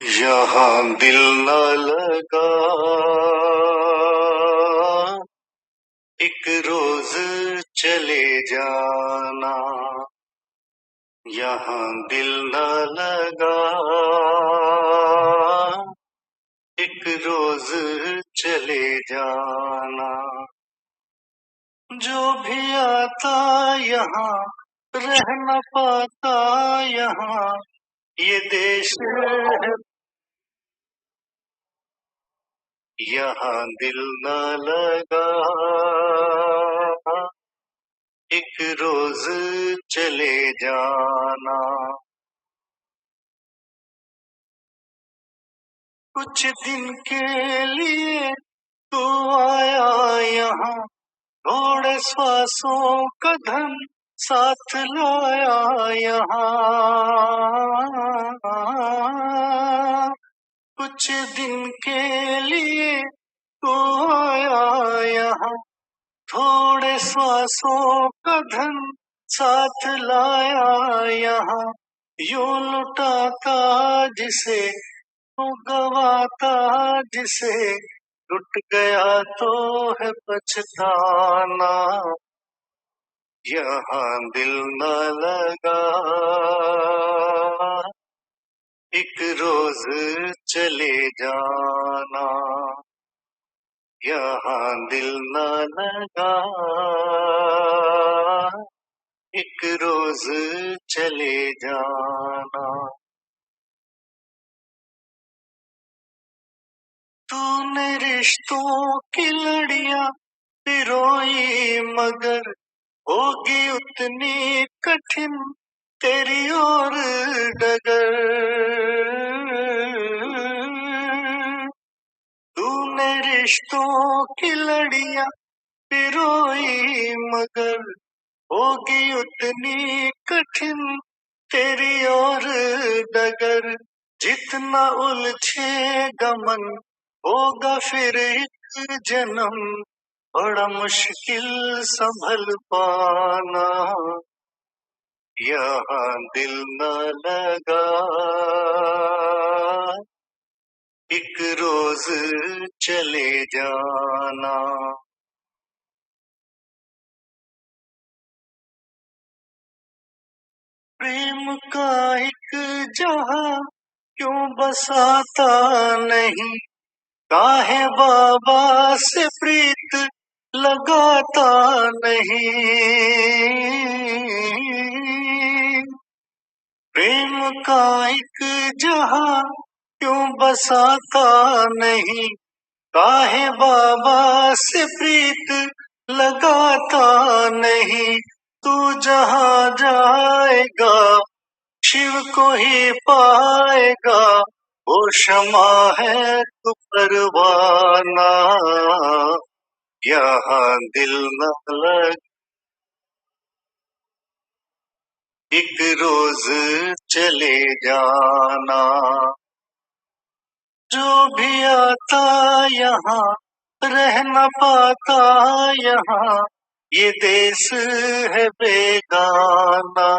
यहाँ दिल न लगा एक रोज चले जाना, यहाँ दिल न लगा एक रोज चले जाना। जो भी आता यहाँ रह न पाता, यहाँ ये देश है, यहाँ दिल न लगा एक रोज चले जाना। कुछ दिन के लिए तू आया यहाँ, थोड़े श्वासों का धन साथ लाया यहाँ। कुछ दिन के लिए तू आया यहाँ, थोड़े श्वासों का धन साथ लाया यहाँ। यूं लुटाता जिसे तू गवाता, जिसे टूट गया तो है पछताना। यहाँ दिल न लगा एक रोज चले जाना, यहाँ दिल न लगा एक रोज चले जाना। तूने रिश्तों की लड़ियां पिरोई, मगर होगी उतनी कठिन तेरी और डगर। तूने रिश्तों की लड़ियां पिरोई, मगर होगी उतनी कठिन तेरी और डगर। जितना उलझेगा मन होगा फिर एक जन्म, बड़ा मुश्किल संभल पाना। यहाँ दिल न लगा एक रोज चले जाना। प्रेम का एक जहां क्यों बसाता नहीं, काहे बाबा से प्रीत लगाता नहीं। प्रेम का एक जहां क्यों बसाता नहीं, काहे बाबा से प्रीत लगाता नहीं। तू जहां जाएगा शिव को ही पाएगा, वो क्षमा है तू परवाना। यहाँ दिल न लग एक रोज चले जाना। जो भी आता यहाँ रह न पाता, यहाँ ये देश है बेगाना।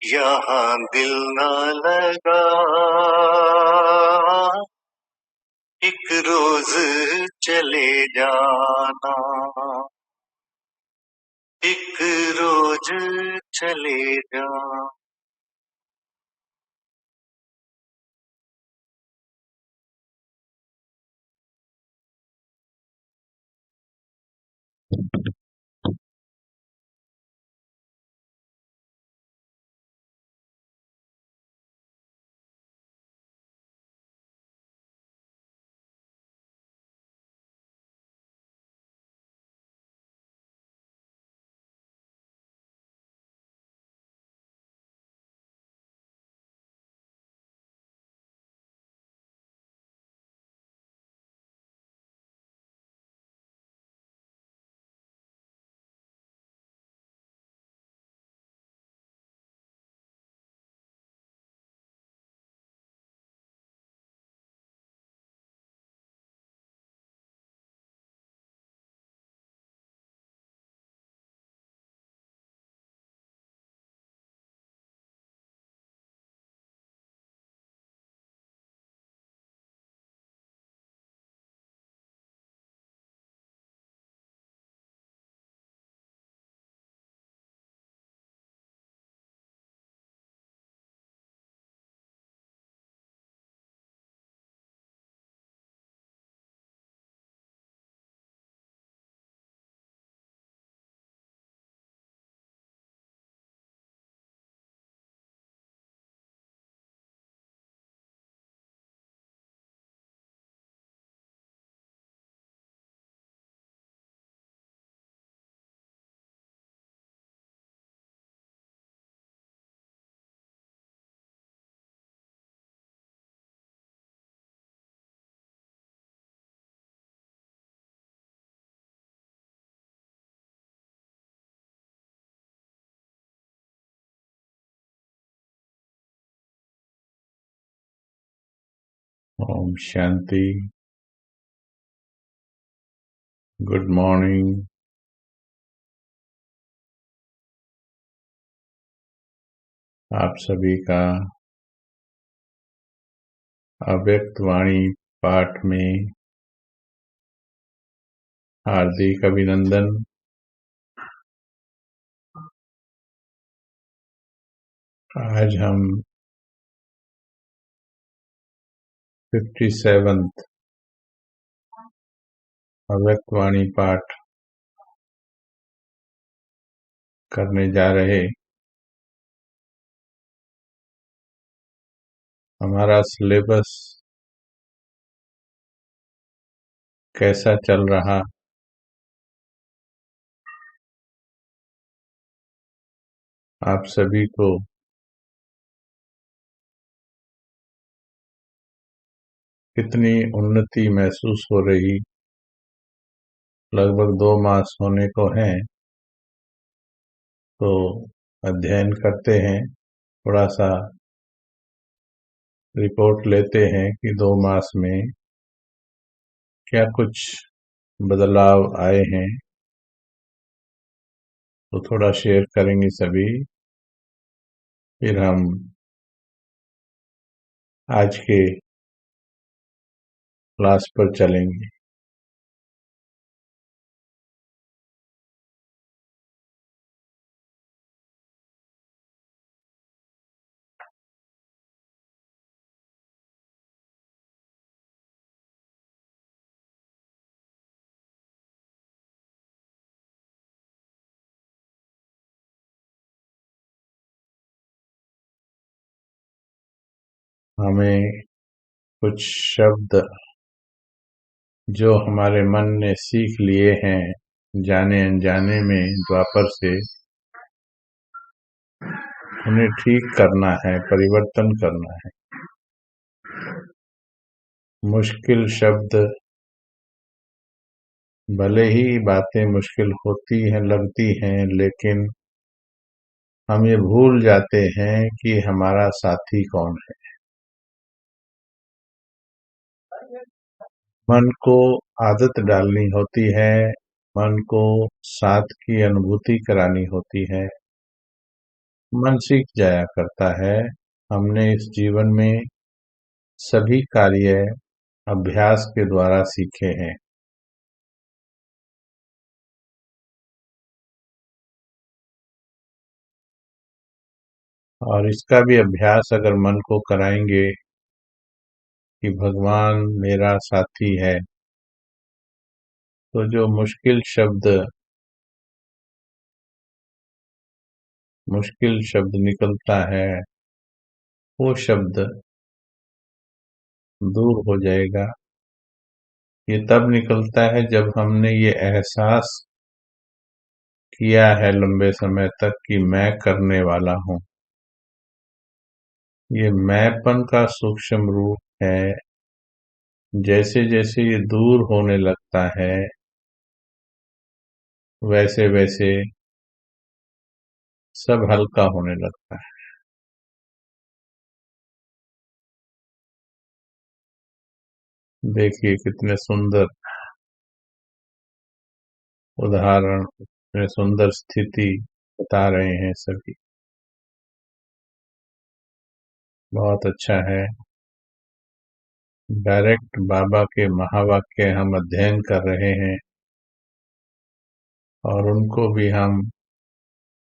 यहाँ दिल न लगा एक रोज चले जाना, एक रोज चले जाना। ओम शांति। Good morning. आप सभी का अव्यक्त वाणी पाठ में हार्दिक अभिनंदन। आज हम 57th अव्यक्त वाणी पाठ करने जा रहे। हमारा सिलेबस कैसा चल रहा, आप सभी को कितनी उन्नति महसूस हो रही। लगभग 2 मास होने को हैं, तो अध्ययन करते हैं, थोड़ा सा रिपोर्ट लेते हैं कि 2 मास में क्या कुछ बदलाव आए हैं, तो थोड़ा शेयर करेंगे सभी। फिर हम आज के क्लास पर चलेंगे। हमें कुछ शब्द जो हमारे मन ने सीख लिए हैं जाने अनजाने में द्वापर से, उन्हें ठीक करना है, परिवर्तन करना है। मुश्किल शब्द, भले ही बातें मुश्किल होती हैं, लगती हैं, लेकिन हम ये भूल जाते हैं कि हमारा साथी कौन है। मन को आदत डालनी होती है, मन को साथ की अनुभूति करानी होती है। मन सीख जाया करता है। हमने इस जीवन में सभी कार्य अभ्यास के द्वारा सीखे हैं। और इसका भी अभ्यास अगर मन को कराएंगे कि भगवान मेरा साथी है, तो जो मुश्किल शब्द निकलता है, वो शब्द दूर हो जाएगा। ये तब निकलता है जब हमने ये एहसास किया है लंबे समय तक कि मैं करने वाला हूँ। ये मैंपन का सूक्ष्म रूप है। जैसे जैसे ये दूर होने लगता है, वैसे वैसे सब हल्का होने लगता है। देखिए कितने सुंदर उदाहरण, कितने सुंदर स्थिति बता रहे हैं सभी। बहुत अच्छा है। डायरेक्ट बाबा के महावाक्य हम अध्ययन कर रहे हैं, और उनको भी हम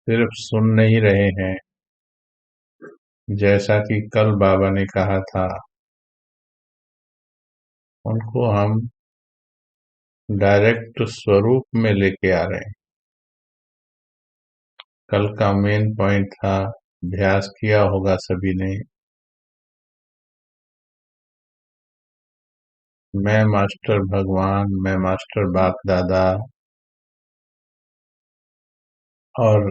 सिर्फ सुन नहीं रहे हैं। जैसा कि कल बाबा ने कहा था, उनको हम डायरेक्ट स्वरूप में लेके आ रहे हैं। कल का मेन पॉइंट था, अभ्यास किया होगा सभी ने, मैं मास्टर भगवान, मैं मास्टर बाप दादा, और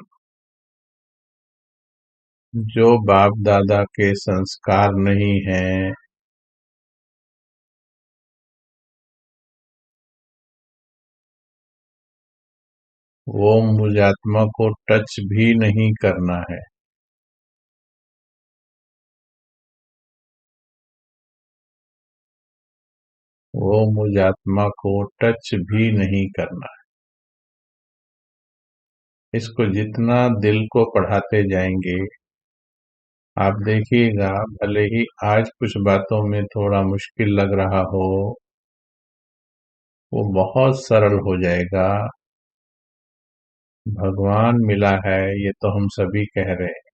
जो बाप दादा के संस्कार नहीं हैं, वो मुझ आत्मा को टच भी नहीं करना है। वो मुझ आत्मा को टच भी नहीं करना है। इसको जितना दिल को पढ़ाते जाएंगे, आप देखिएगा, भले ही आज कुछ बातों में थोड़ा मुश्किल लग रहा हो, वो बहुत सरल हो जाएगा। भगवान मिला है, ये तो हम सभी कह रहे हैं।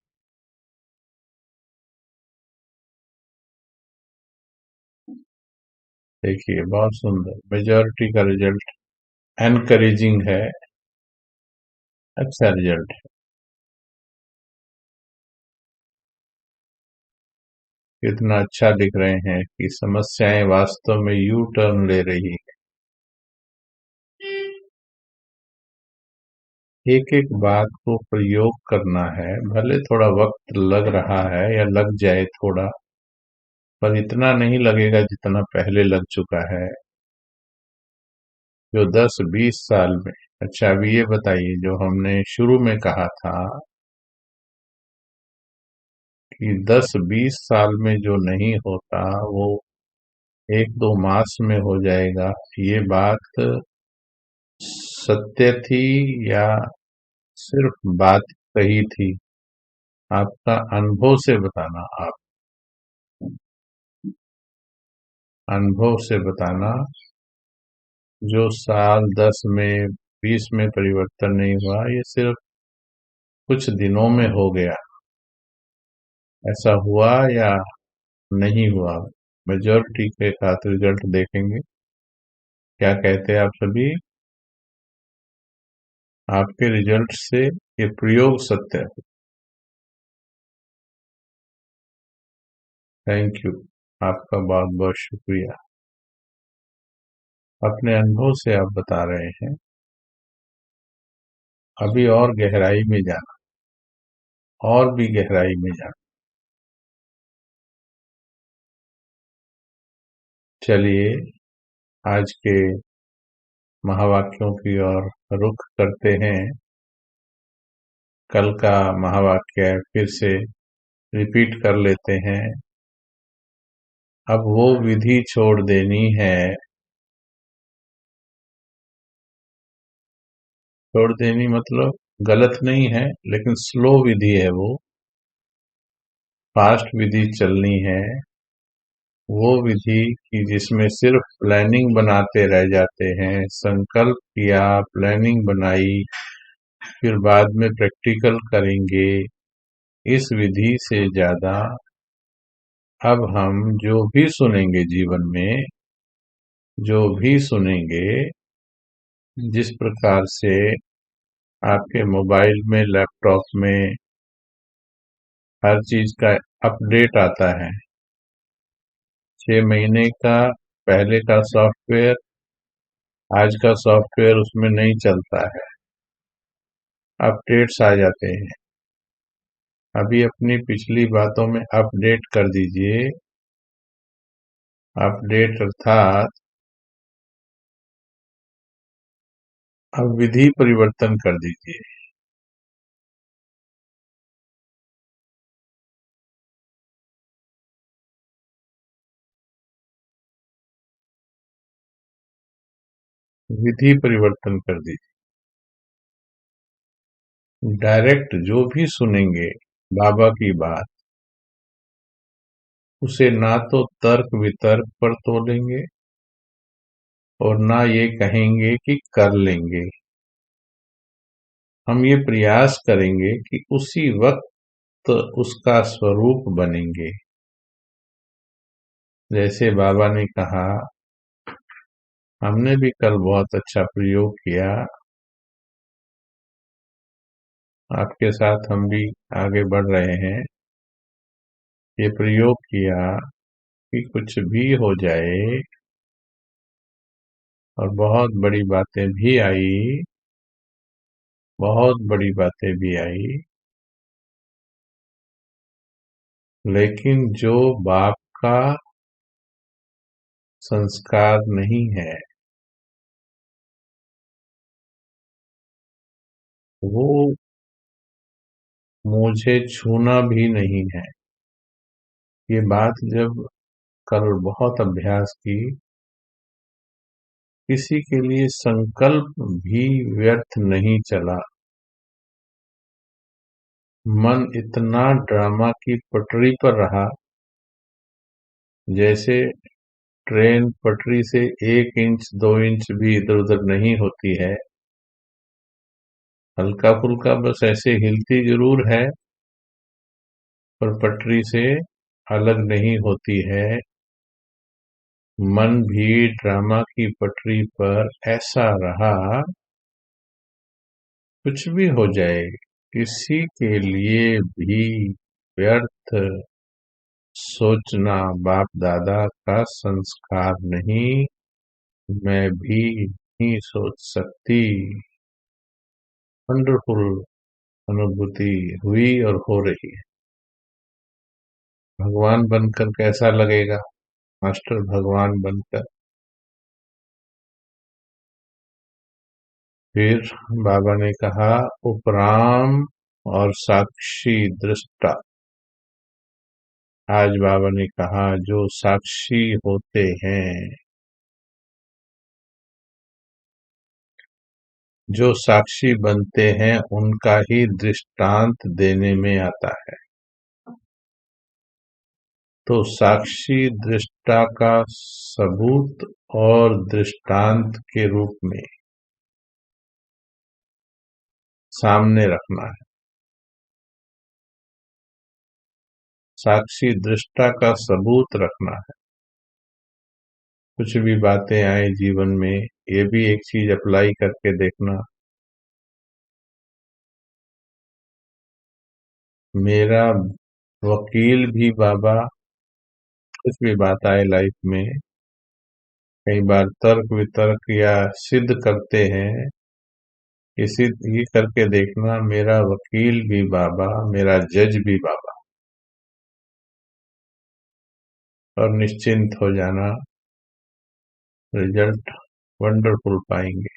देखिए, बहुत सुंदर मेजॉरिटी का रिजल्ट एनकरेजिंग है, अच्छा रिजल्ट है। कितना अच्छा लिख रहे हैं कि समस्याएं वास्तव में यू टर्न ले रही है। एक एक बात को प्रयोग करना है, भले थोड़ा वक्त लग रहा है या लग जाए थोड़ा, पर इतना नहीं लगेगा जितना पहले लग चुका है, जो 10-20 साल में। अच्छा, अब ये बताइए, जो हमने शुरू में कहा था कि 10-20 साल में जो नहीं होता वो 1-2 मास में हो जाएगा, ये बात सत्य थी या सिर्फ बात कही थी? आपका अनुभव से बताना, आप अनुभव से बताना। जो साल 10 में 20 में परिवर्तन नहीं हुआ, ये सिर्फ कुछ दिनों में हो गया, ऐसा हुआ या नहीं हुआ? मेजॉरिटी के साथ रिजल्ट देखेंगे। क्या कहते हैं आप सभी? आपके रिजल्ट से ये प्रयोग सत्य है। थैंक यू, आपका बहुत बहुत शुक्रिया। अपने अनुभव से आप बता रहे हैं। अभी और गहराई में जाना, और भी गहराई में जाना। चलिए, आज के महावाक्यों की ओर रुख करते हैं। कल का महावाक्य फिर से रिपीट कर लेते हैं। अब वो विधि छोड़ देनी है। छोड़ देनी मतलब गलत नहीं है, लेकिन स्लो विधि है वो। फास्ट विधि चलनी है। वो विधि कि जिसमें सिर्फ प्लानिंग बनाते रह जाते हैं, संकल्प किया, प्लानिंग बनाई, फिर बाद में प्रैक्टिकल करेंगे। इस विधि से ज्यादा अब हम जो भी सुनेंगे जीवन में, जो भी सुनेंगे, जिस प्रकार से आपके मोबाइल में, लैपटॉप में हर चीज का अपडेट आता है, 6 महीने का पहले का सॉफ्टवेयर आज का सॉफ्टवेयर उसमें नहीं चलता है, अपडेट्स आ जाते हैं। अभी अपनी पिछली बातों में अपडेट कर दीजिए। अपडेट अर्थात अब विधि परिवर्तन कर दीजिए। विधि परिवर्तन कर दीजिए। डायरेक्ट जो भी सुनेंगे बाबा की बात, उसे ना तो तर्क वितर्क पर तोलेंगे और ना ये कहेंगे कि कर लेंगे। हम ये प्रयास करेंगे कि उसी वक्त उसका स्वरूप बनेंगे। जैसे बाबा ने कहा, हमने भी कल बहुत अच्छा प्रयोग किया, आपके साथ हम भी आगे बढ़ रहे हैं। ये प्रयोग किया कि कुछ भी हो जाए, और बहुत बड़ी बातें भी आई, बहुत बड़ी बातें भी आई, लेकिन जो बाप का संस्कार नहीं है, वो मुझे छूना भी नहीं है। ये बात जब कल बहुत अभ्यास की, किसी के लिए संकल्प भी व्यर्थ नहीं चला। मन इतना ड्रामा की पटरी पर रहा, जैसे ट्रेन पटरी से 1 इंच 2 इंच भी इधर-उधर नहीं होती है। हल्का-फुल्का बस ऐसे हिलती जरूर है, पर पटरी से अलग नहीं होती है। मन भी ड्रामा की पटरी पर ऐसा रहा, कुछ भी हो जाए, किसी के लिए भी व्यर्थ सोचना बाप दादा का संस्कार नहीं, मैं भी नहीं सोच सकती। वंडरफुल अनुभूति हुई और हो रही है। भगवान बनकर कैसा लगेगा? मास्टर भगवान बनकर। फिर बाबा ने कहा, उपराम और साक्षी दृष्टा। आज बाबा ने कहा, जो साक्षी होते हैं, जो साक्षी बनते हैं, उनका ही दृष्टांत देने में आता है। तो साक्षी दृष्टा का सबूत और दृष्टांत के रूप में सामने रखना है। साक्षी दृष्टा का सबूत रखना है। कुछ भी बातें आए जीवन में, ये भी एक चीज अप्लाई करके देखना। मेरा वकील भी बाबा, कुछ भी बात आए लाइफ में, कई बार तर्क वितर्क या सिद्ध करते हैं, इसी ये करके देखना, मेरा वकील भी बाबा, मेरा जज भी बाबा, और निश्चिंत हो जाना, रिजल्ट वंडरफुल पाएंगे।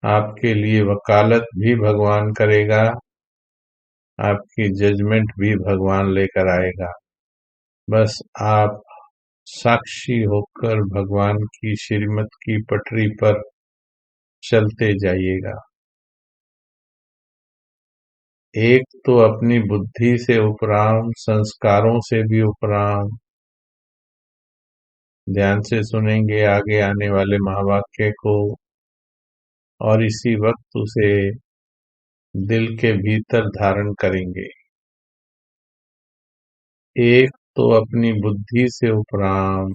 आपके लिए वकालत भी भगवान करेगा, आपकी जजमेंट भी भगवान लेकर आएगा। बस आप साक्षी होकर भगवान की श्रीमत की पटरी पर चलते जाइएगा। एक तो अपनी बुद्धि से उपराम, संस्कारों से भी उपराम। ध्यान से सुनेंगे आगे आने वाले महावाक्य को, और इसी वक्त उसे दिल के भीतर धारण करेंगे। एक तो अपनी बुद्धि से उपराम,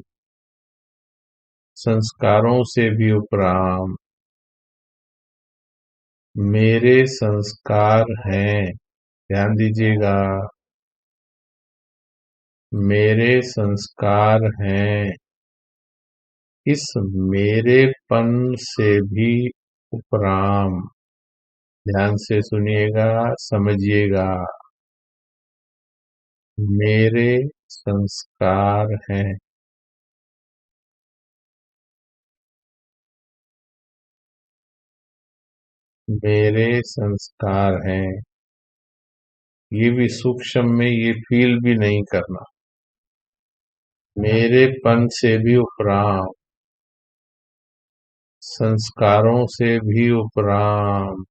संस्कारों से भी उपराम। मेरे संस्कार हैं, ध्यान दीजिएगा, मेरे संस्कार हैं। इस मेरेपन से भी उपराम। ध्यान से सुनिएगा, समझिएगा। मेरे संस्कार हैं। मेरे संस्कार हैं। ये भी सूक्ष्म में ये फील भी नहीं करना। मेरेपन से भी उपराम, संस्कारों से भी उपराम।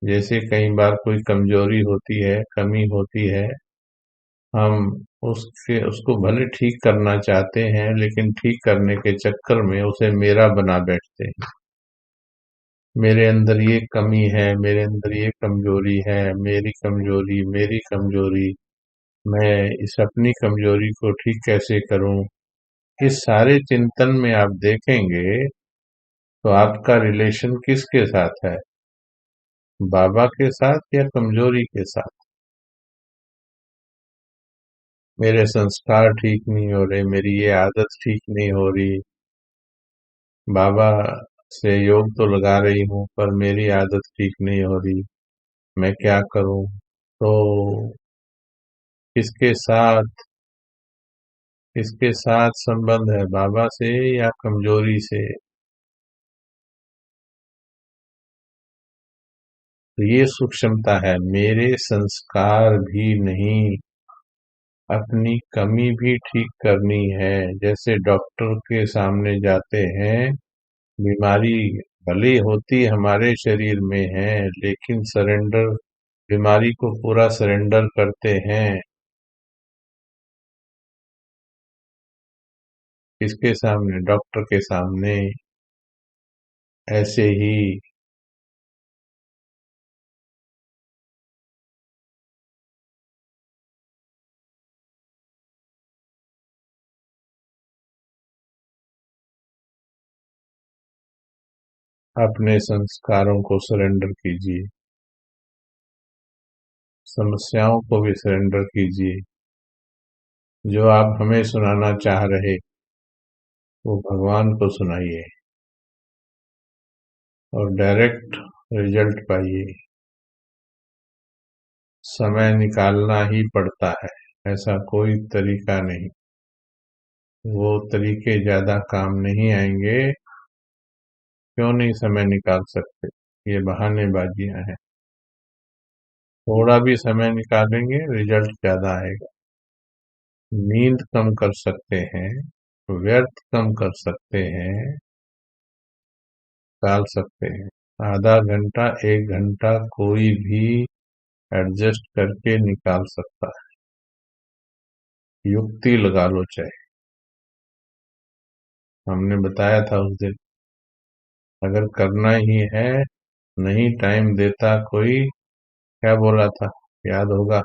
जैसे कई बार कोई कमजोरी होती है, कमी होती है, हम उसको भले ठीक करना चाहते हैं, लेकिन ठीक करने के चक्कर में उसे मेरा बना बैठते हैं। मेरे अंदर ये कमी है, मेरे अंदर ये कमजोरी है, मेरी कमजोरी, मेरी कमजोरी, मैं इस अपनी कमजोरी को ठीक कैसे करूं। इस सारे चिंतन में आप देखेंगे तो आपका रिलेशन किसके साथ है? बाबा के साथ या कमजोरी के साथ? मेरे संस्कार ठीक नहीं हो रहे, मेरी ये आदत ठीक नहीं हो रही, बाबा से योग तो लगा रही हूँ पर मेरी आदत ठीक नहीं हो रही, मैं क्या करूं? तो किसके साथ संबंध है, बाबा से या कमजोरी से? तो ये सूक्ष्मता है। मेरे संस्कार भी नहीं, अपनी कमी भी ठीक करनी है। जैसे डॉक्टर के सामने जाते हैं, बीमारी भली होती हमारे शरीर में है, लेकिन सरेंडर बीमारी को पूरा सरेंडर करते हैं। किसके सामने? डॉक्टर के सामने। ऐसे ही अपने संस्कारों को सरेंडर कीजिए, समस्याओं को भी सरेंडर कीजिए। जो आप हमें सुनाना चाह रहे, वो भगवान को सुनाइए और डायरेक्ट रिजल्ट पाइए। समय निकालना ही पड़ता है, ऐसा कोई तरीका नहीं। वो तरीके ज्यादा काम नहीं आएंगे। क्यों नहीं समय निकाल सकते? ये बहानेबाजियां हैं। थोड़ा भी समय निकालेंगे, रिजल्ट ज्यादा आएगा। नींद कम कर सकते हैं, व्यर्थ कम कर सकते हैं, टाल सकते हैं। आधा घंटा, 1 घंटा कोई भी एडजस्ट करके निकाल सकता है। युक्ति लगा लो चाहे। हमने बताया था उस दिन, अगर करना ही है, नहीं टाइम देता कोई, क्या बोला था? याद होगा,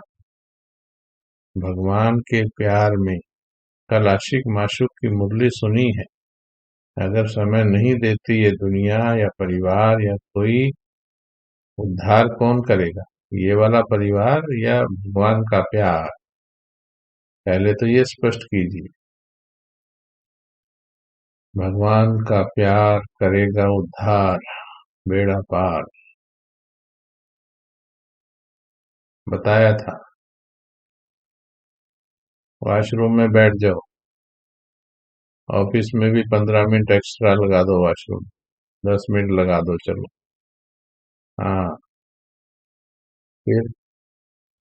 भगवान के प्यार में कल आशिक माशूक की मुरली सुनी है। अगर समय नहीं देती ये दुनिया या परिवार या कोई, उद्धार कौन करेगा? ये वाला परिवार या भगवान का प्यार? पहले तो ये स्पष्ट कीजिए। भगवान का प्यार करेगा उद्धार, बेड़ा पार। बताया था। वॉशरूम में बैठ जाओ, ऑफिस में भी 15 मिनट एक्स्ट्रा लगा दो, वॉशरूम 10 मिनट लगा दो, चलो। हाँ, फिर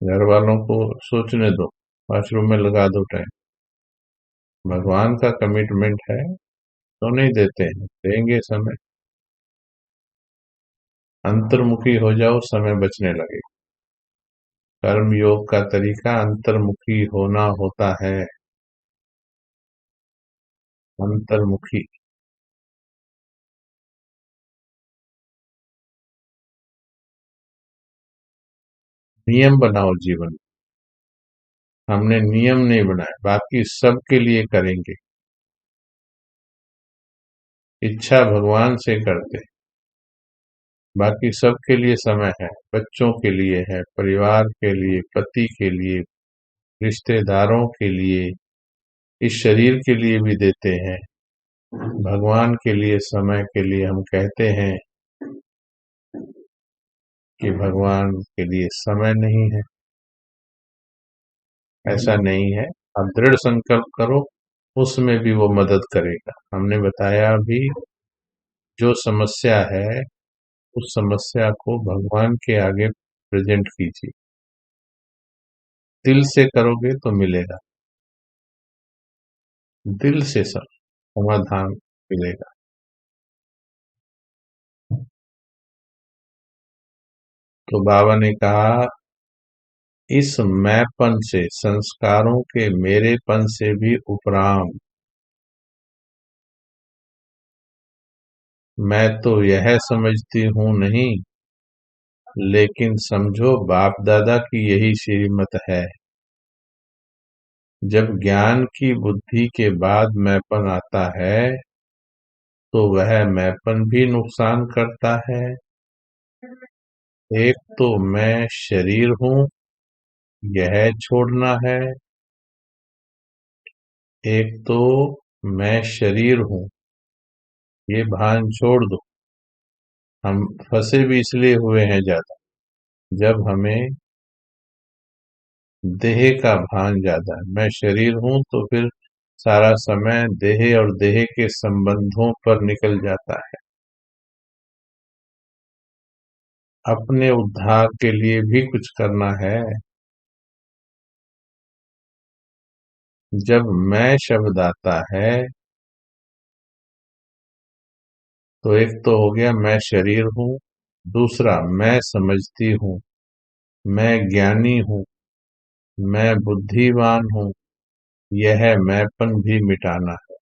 घर वालों को सोचने दो, वॉशरूम में लगा दो टाइम। भगवान का कमिटमेंट है तो नहीं देते हैं, देंगे समय। अंतर्मुखी हो जाओ, समय बचने लगे। कर्म योग का तरीका अंतर्मुखी होना होता है। अंतर्मुखी। नियम बनाओ जीवन। हमने नियम नहीं बनाए, बाकी सबके लिए करेंगे। इच्छा भगवान से करते, बाकी सबके लिए समय है। बच्चों के लिए है, परिवार के लिए, पति के लिए, रिश्तेदारों के लिए, इस शरीर के लिए भी देते हैं। भगवान के लिए, समय के लिए हम कहते हैं कि भगवान के लिए समय नहीं है। ऐसा नहीं है। आप दृढ़ संकल्प करो, उसमें भी वो मदद करेगा। हमने बताया भी, जो समस्या है उस समस्या को भगवान के आगे प्रेजेंट कीजिए। दिल से करोगे तो मिलेगा, दिल से सब समाधान मिलेगा। तो बाबा ने कहा, इस मैंपन से, संस्कारों के मेरेपन से भी उपराम, मैं तो यह समझती हूँ नहीं, लेकिन समझो बाप दादा की यही श्रीमत है। जब ज्ञान की बुद्धि के बाद मैंपन आता है, तो वह मैंपन भी नुकसान करता है। एक तो मैं शरीर हूँ, यह छोड़ना है। एक तो मैं शरीर हूँ, ये भान छोड़ दो। हम फंसे भी इसलिए हुए हैं ज्यादा, जब हमें देह का भान ज्यादा है। मैं शरीर हूँ तो फिर सारा समय देह और देह के संबंधों पर निकल जाता है। अपने उद्धार के लिए भी कुछ करना है। जब मैं शब्द आता है तो एक तो हो गया मैं शरीर हूँ, दूसरा मैं समझती हूँ, मैं ज्ञानी हूँ, मैं बुद्धिमान हूँ, यह मैंपन भी मिटाना है।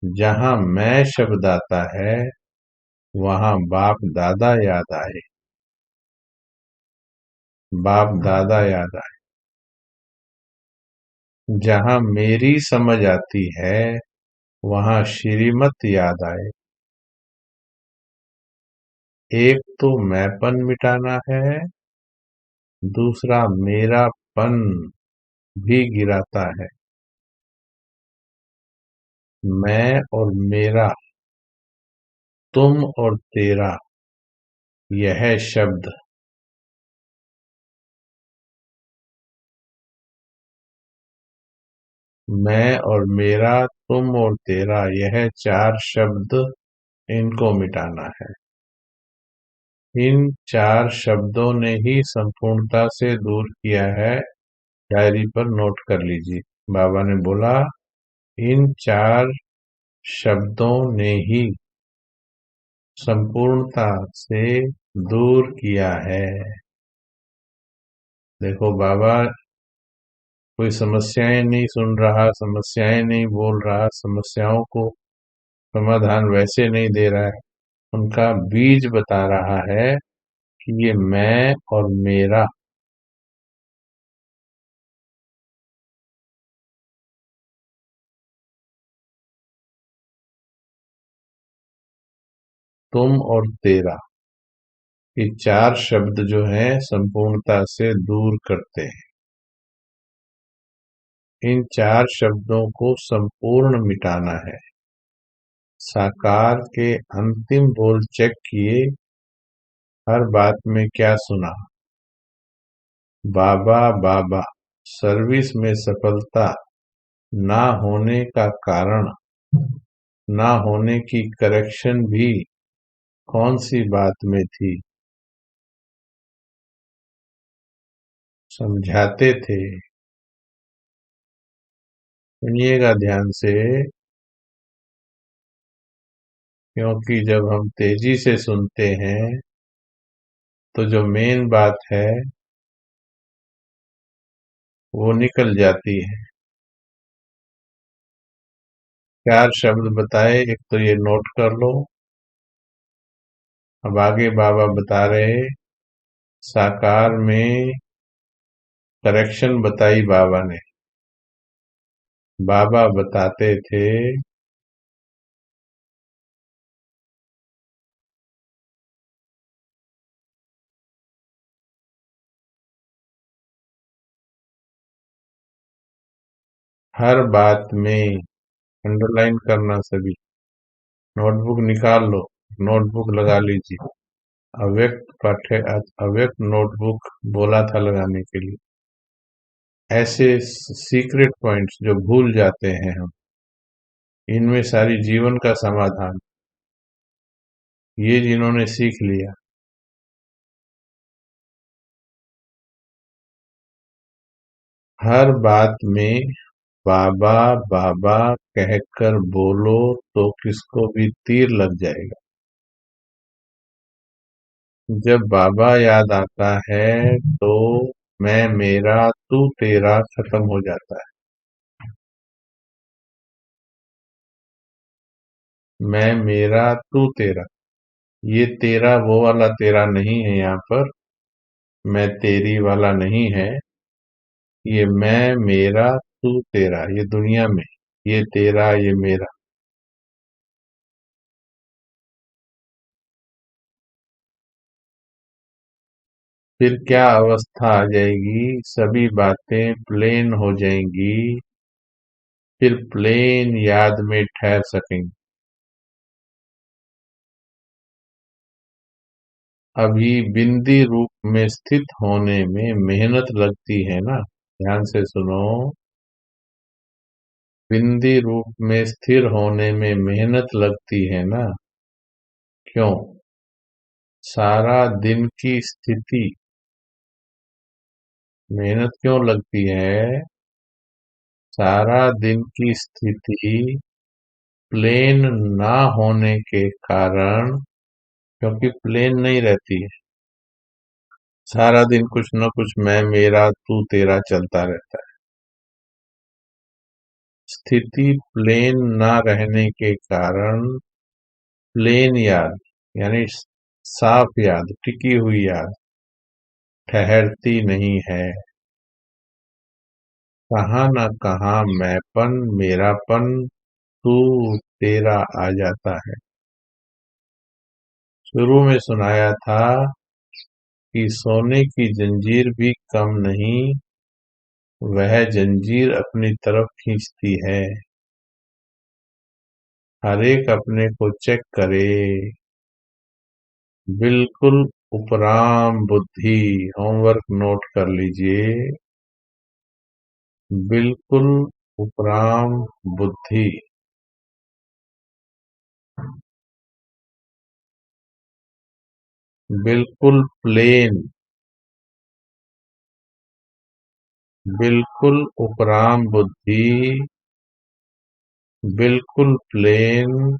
जहाँ मैं शब्द आता है वहाँ बाप दादा याद आए, बाप दादा याद आए। जहाँ मेरी समझ आती है वहाँ श्रीमत याद आए। एक तो मैंपन मिटाना है, दूसरा मेरापन भी गिराता है। मैं और मेरा, तुम और तेरा, यह शब्द मैं और मेरा, तुम और तेरा, यह चार शब्द, इनको मिटाना है। इन चार शब्दों ने ही संपूर्णता से दूर किया है। डायरी पर नोट कर लीजिए। बाबा ने बोला इन चार शब्दों ने ही संपूर्णता से दूर किया है। देखो बाबा कोई समस्याएं नहीं सुन रहा, समस्याएं नहीं बोल रहा, समस्याओं को समाधान वैसे नहीं दे रहा है, उनका बीज बता रहा है कि ये मैं और मेरा, तुम और तेरा, ये चार शब्द जो हैं संपूर्णता से दूर करते हैं। इन चार शब्दों को संपूर्ण मिटाना है। साकार के अंतिम बोल चेक किए, हर बात में क्या सुना, बाबा बाबा। सर्विस में सफलता ना होने का कारण, ना होने की करेक्शन भी कौन सी बात में थी, समझाते थे। सुनिएगा ध्यान से, क्योंकि जब हम तेजी से सुनते हैं तो जो मेन बात है वो निकल जाती है। चार शब्द बताए, एक तो ये नोट कर लो। अब आगे बाबा बता रहे, साकार में करेक्शन बताई बाबा ने। बाबा बताते थे हर बात में, अंडरलाइन करना सभी, नोटबुक निकाल लो, नोटबुक लगा लीजिए। अव्यक्त पाठ्य, अव्यक्त नोटबुक बोला था लगाने के लिए। ऐसे सीक्रेट पॉइंट्स जो भूल जाते हैं हम, इनमें सारी जीवन का समाधान, ये जिन्होंने सीख लिया, हर बात में बाबा बाबा कहकर बोलो तो किसको भी तीर लग जाएगा। जब बाबा याद आता है तो मैं मेरा तू तेरा खत्म हो जाता है। मैं मेरा तू तेरा, ये तेरा वो वाला तेरा नहीं है। यहाँ पर मैं तेरी वाला नहीं है। ये मैं मेरा तू तेरा, ये दुनिया में, ये तेरा ये मेरा। फिर क्या अवस्था आ जाएगी, सभी बातें प्लेन हो जाएंगी, फिर प्लेन याद में ठहर सकेंगे। अभी बिंदी रूप में स्थित होने में मेहनत लगती है ना। ध्यान से सुनो, बिंदी रूप में स्थिर होने में मेहनत लगती है ना। क्यों? सारा दिन की स्थिति, मेहनत क्यों लगती है? सारा दिन की स्थिति प्लेन ना होने के कारण, क्योंकि प्लेन नहीं रहती है, सारा दिन कुछ न कुछ मैं मेरा तू तेरा चलता रहता है। स्थिति प्लेन ना रहने के कारण प्लेन याद यानी साफ याद, टिकी हुई याद ठहरती नहीं है। कहाँ न कहाँ मैंपन मेरापन तू तेरा आ जाता है। शुरू में सुनाया था कि सोने की जंजीर भी कम नहीं, वह जंजीर अपनी तरफ खींचती है। हर एक अपने को चेक करे। बिल्कुल उपराम बुद्धि। होमवर्क नोट कर लीजिए। बिल्कुल उपराम बुद्धि। बिल्कुल प्लेन। बिल्कुल उपराम बुद्धि। बिल्कुल प्लेन।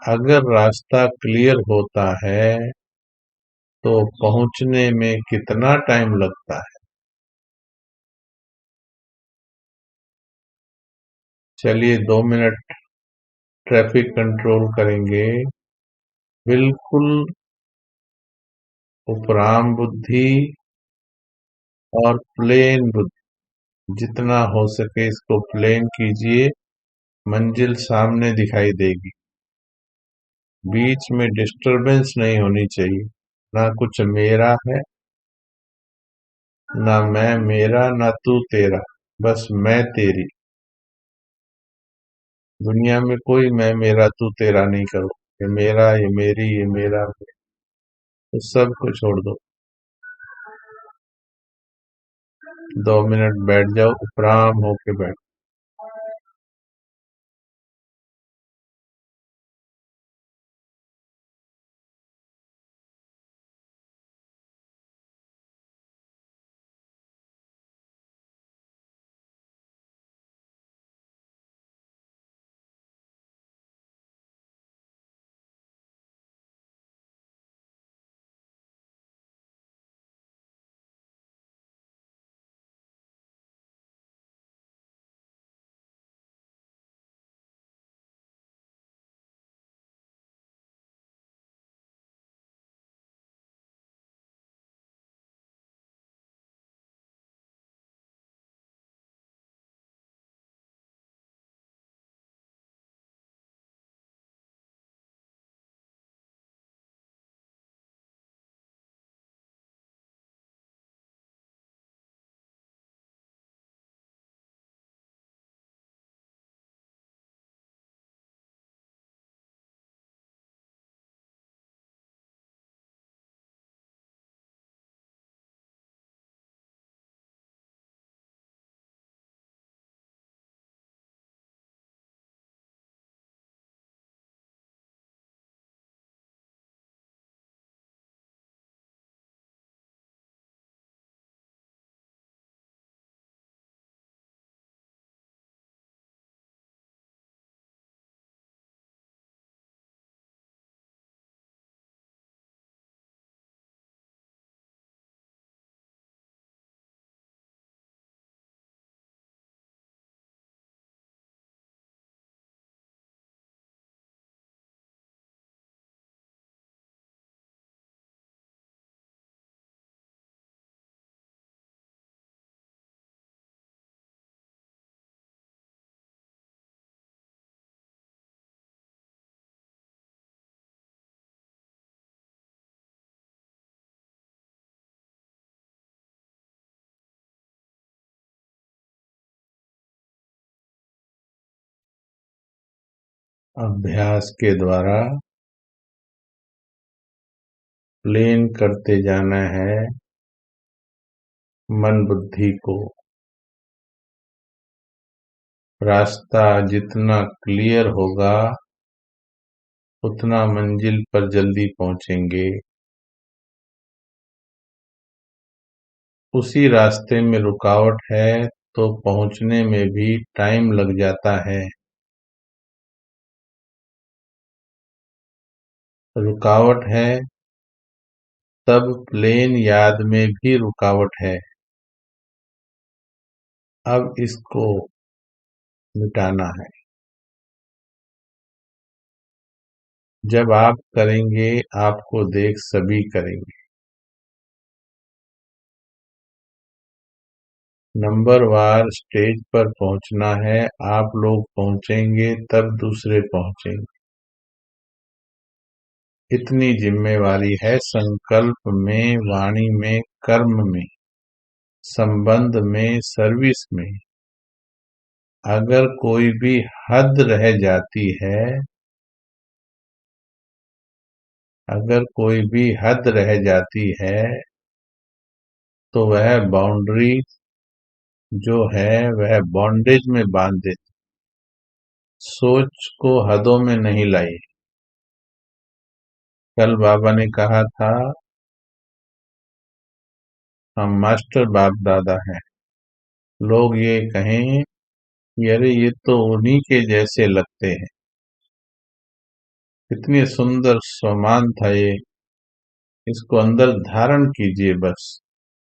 अगर रास्ता क्लियर होता है तो पहुंचने में कितना टाइम लगता है? चलिए 2 मिनट ट्रैफिक कंट्रोल करेंगे। बिल्कुल उपराम बुद्धि और प्लेन बुद्धि, जितना हो सके इसको प्लेन कीजिए, मंजिल सामने दिखाई देगी। बीच में डिस्टरबेंस नहीं होनी चाहिए। ना कुछ मेरा है, ना मैं मेरा, ना तू तेरा, बस मैं तेरी। दुनिया में कोई मैं मेरा तू तेरा नहीं करो। ये मेरा, ये मेरी, ये मेरा, तो सबको छोड़ दो। 2 मिनट बैठ जाओ, उपराम होके बैठ। अभ्यास के द्वारा प्लेन करते जाना है मन बुद्धि को। रास्ता जितना क्लियर होगा उतना मंजिल पर जल्दी पहुंचेंगे। उसी रास्ते में रुकावट है तो पहुंचने में भी टाइम लग जाता है। रुकावट है तब प्लेन याद में भी रुकावट है। अब इसको मिटाना है। जब आप करेंगे आपको देख सभी करेंगे। नंबरवार स्टेज पर पहुंचना है। आप लोग पहुंचेंगे तब दूसरे पहुंचेंगे। इतनी जिम्मेवारी है संकल्प में, वाणी में, कर्म में, संबंध में, सर्विस में। अगर कोई भी हद रह जाती है, अगर कोई भी हद रह जाती है तो वह बाउंड्री जो है वह बॉन्डेज में बांध देती। सोच को हदों में नहीं लाई। कल बाबा ने कहा था हम मास्टर बाप दादा हैं। लोग ये कहें कि अरे ये तो उन्हीं के जैसे लगते हैं। इतनी सुंदर स्वमान था ये। इसको अंदर धारण कीजिए बस।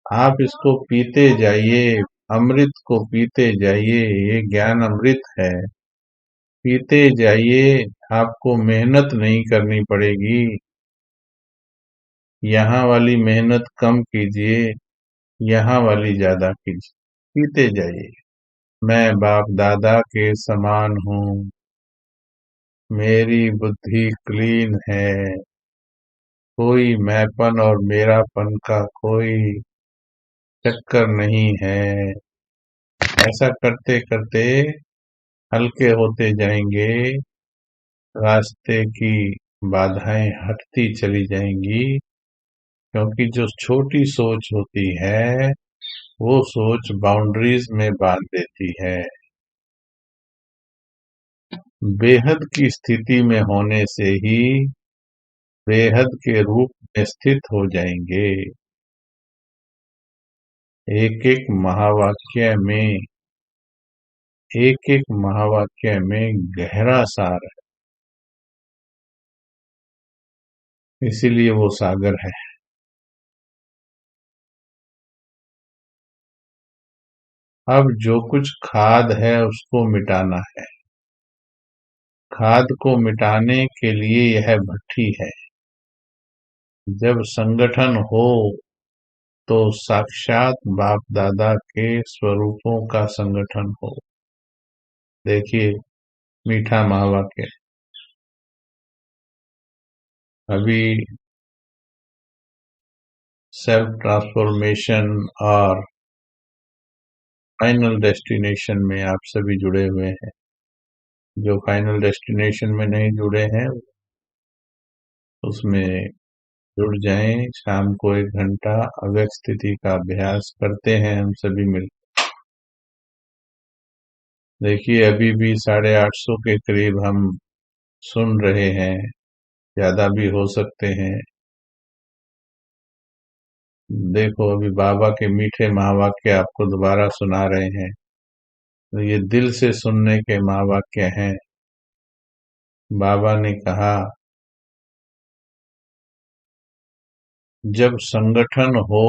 आप इसको पीते जाइए, अमृत को पीते जाइए। ये ज्ञान अमृत है। पीते जाइए, आपको मेहनत नहीं करनी पड़ेगी। यहाँ वाली मेहनत कम कीजिए, यहाँ वाली ज्यादा कीजिए। पीते जाइए। मैं बाप दादा के समान हूँ। मेरी बुद्धि क्लीन है। कोई मैंपन और मेरापन का कोई चक्कर नहीं है। ऐसा करते करते हल्के होते जाएंगे। रास्ते की बाधाएं हटती चली जाएंगी, क्योंकि जो छोटी सोच होती है वो सोच बाउंड्रीज में बांध देती है। बेहद की स्थिति में होने से ही बेहद के रूप में स्थित हो जाएंगे। एक एक महावाक्य में, एक एक महावाक्य में गहरा सार है। इसीलिए वो सागर है। अब जो कुछ खाद है उसको मिटाना है। खाद को मिटाने के लिए यह भट्ठी है। जब संगठन हो तो साक्षात बाप दादा के स्वरूपों का संगठन हो। देखिए मीठा महावाक्य। अभी सेल्फ ट्रांसफॉर्मेशन और फाइनल डेस्टिनेशन में आप सभी जुड़े हुए हैं। जो फाइनल डेस्टिनेशन में नहीं जुड़े हैं उसमें जुड़ जाएं। शाम को 1 घंटा अव्यक्त स्थिति का अभ्यास करते हैं हम सभी मिल। देखिए अभी भी 850 के करीब हम सुन रहे हैं। ज्यादा भी हो सकते हैं। देखो अभी बाबा के मीठे महावाक्य आपको दोबारा सुना रहे हैं। तो ये दिल से सुनने के महावाक्य हैं। बाबा ने कहा जब संगठन हो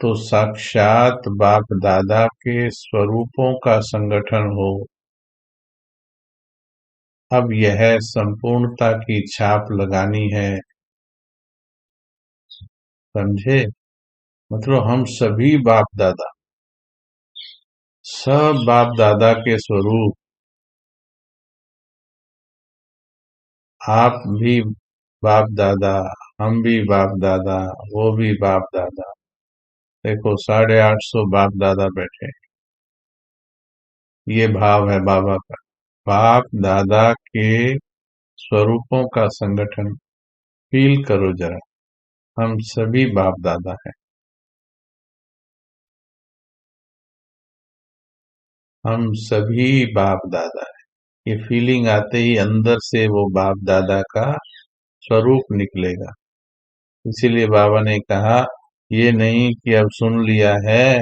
तो साक्षात बाप दादा के स्वरूपों का संगठन हो। अब यह संपूर्णता की छाप लगानी है। समझे? मतलब हम सभी बाप दादा, सब बाप दादा के स्वरूप। आप भी बाप दादा, हम भी बाप दादा, वो भी बाप दादा। देखो 850 बाप दादा बैठे। ये भाव है बाबा का। बाप दादा के स्वरूपों का संगठन। फील करो जरा, हम सभी बाप दादा हैं। हम सभी बाप दादा हैं। ये फीलिंग आते ही अंदर से वो बाप दादा का स्वरूप निकलेगा। इसीलिए बाबा ने कहा ये नहीं कि अब सुन लिया है,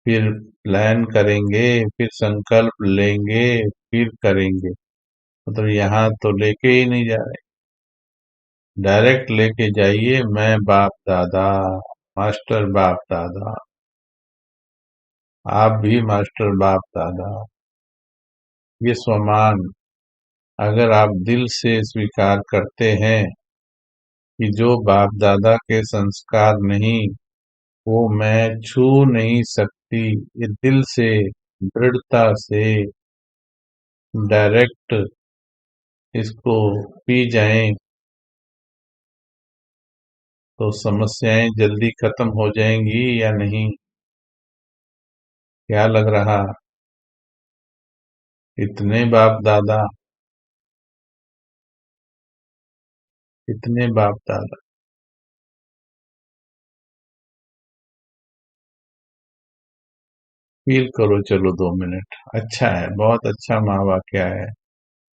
फिर प्लान करेंगे, फिर संकल्प लेंगे, फिर करेंगे। मतलब यहाँ तो लेके ही नहीं जा रहे। डायरेक्ट लेके जाइए, मैं बाप दादा, मास्टर बाप दादा, आप भी मास्टर बाप दादा। ये स्वमान अगर आप दिल से स्वीकार करते हैं कि जो बाप दादा के संस्कार नहीं, वो मैं छू नहीं सकती, ये दिल से दृढ़ता से डायरेक्ट इसको पी जाएं, तो समस्याएं जल्दी खत्म हो जाएंगी या नहीं? क्या लग रहा? इतने बाप दादा, इतने बाप दादा। फील करो, चलो 2 मिनट। अच्छा है, बहुत अच्छा महावाक्य है।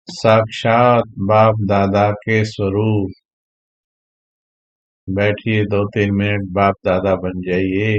साक्षात बाप दादा के स्वरूप। बैठिए, 2-3 मिनट बाप दादा बन जाइए।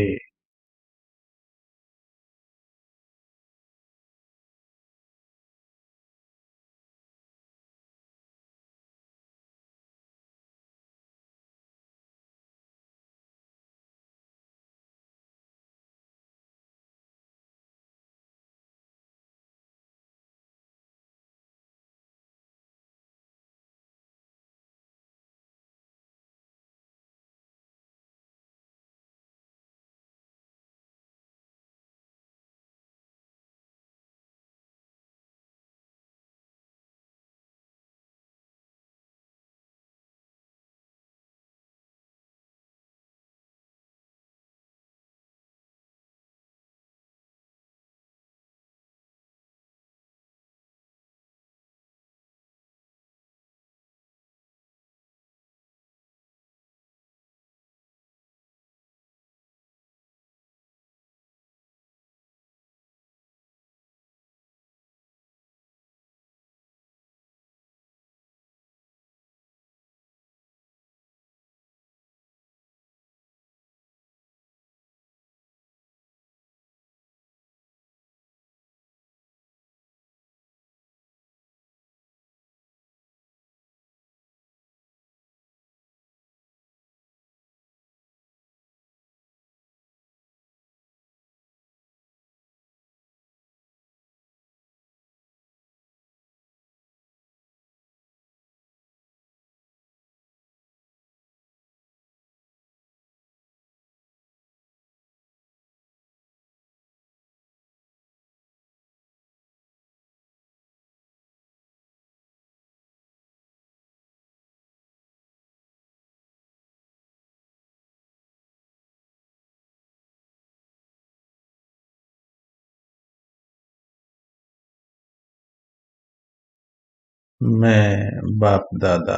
मैं बाप दादा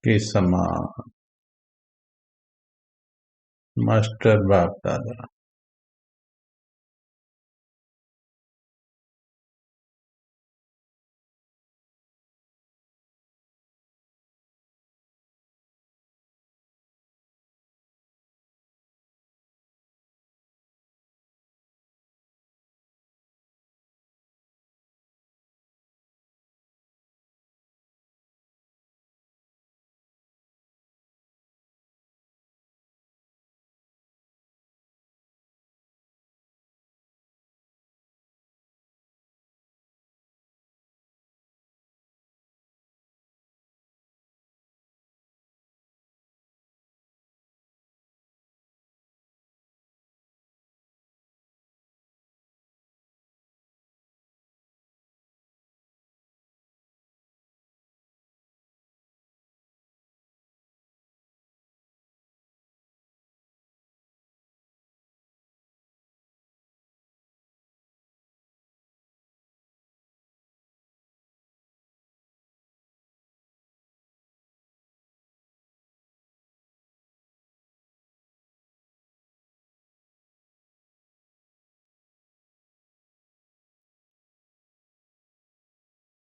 के समान, मास्टर बाप दादा।